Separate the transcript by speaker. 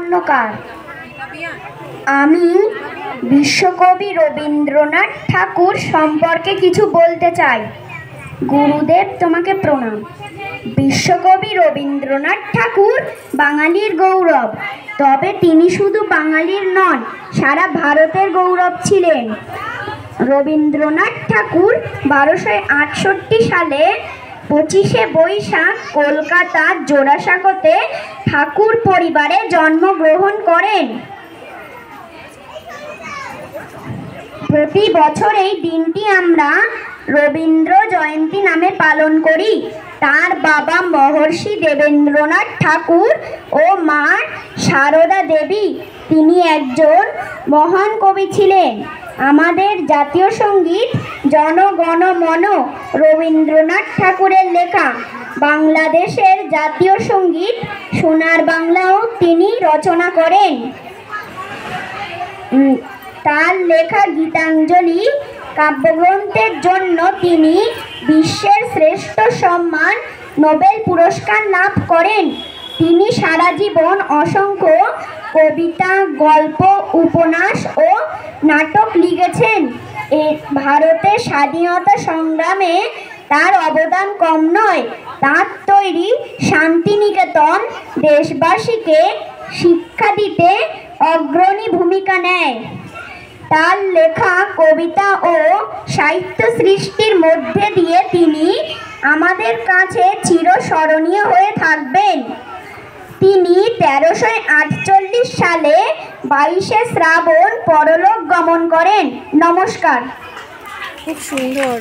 Speaker 1: স্বর্ণকার। আমি বিশ্বকবি রবীন্দ্রনাথ ঠাকুর সম্পর্কে কিছু বলতে চাই। গুরুদেব, তোমাকে প্রণাম। বিশ্বকবি রবীন্দ্রনাথ ঠাকুর বাঙালির গৌরব, তবে তিনি শুধু বাঙালির নন, সারা ভারতের গৌরব ছিলেন। রবীন্দ্রনাথ ঠাকুর 1268 সালে 25শে বৈশাখ কলকাতার জোড়াসাঁকোতে ঠাকুর পরিবারে জন্মগ্রহণ করেন। প্রতি বছর এই দিনটি আমরা রবীন্দ্র জয়ন্তী নামে পালন করি। তার বাবা মহর্ষি দেবেন্দ্রনাথ ঠাকুর ও মা সারদা দেবী, তিনি একজন মহান কবি ছিলেন। আমাদের জাতীয় সঙ্গীত জন গণ মন রবীন্দ্রনাথ ঠাকুরের লেখা। বাংলাদেশের জাতীয় সঙ্গীত সোনার বাংলাও তিনি রচনা করেন। তার লেখা গীতাঞ্জলি কাব্যগ্রন্থের জন্য তিনি বিশ্বের শ্রেষ্ঠ সম্মান নোবেল পুরস্কার লাভ করেন। তিনি সারা জীবন অসংখ্য কবিতা, গল্প, উপন্যাস ও নাটক লিখেছেন। ভারতের স্বাধীনতা সংগ্রামে তার অবদান কম নয়। তার তৈরি শান্তিনিকেতন দেশবাসীকে শিক্ষা দিতে অগ্রণী ভূমিকা নেয়। তার লেখা কবিতা ও সাহিত্য সৃষ্টির মধ্যে দিয়ে তিনি আমাদের কাছে চিরস্মরণীয় হয়ে থাকবেন। তিনি 1348 সালে 22শে শ্রাবণ পরলোক গমন করেন। নমস্কার।
Speaker 2: খুব সুন্দর।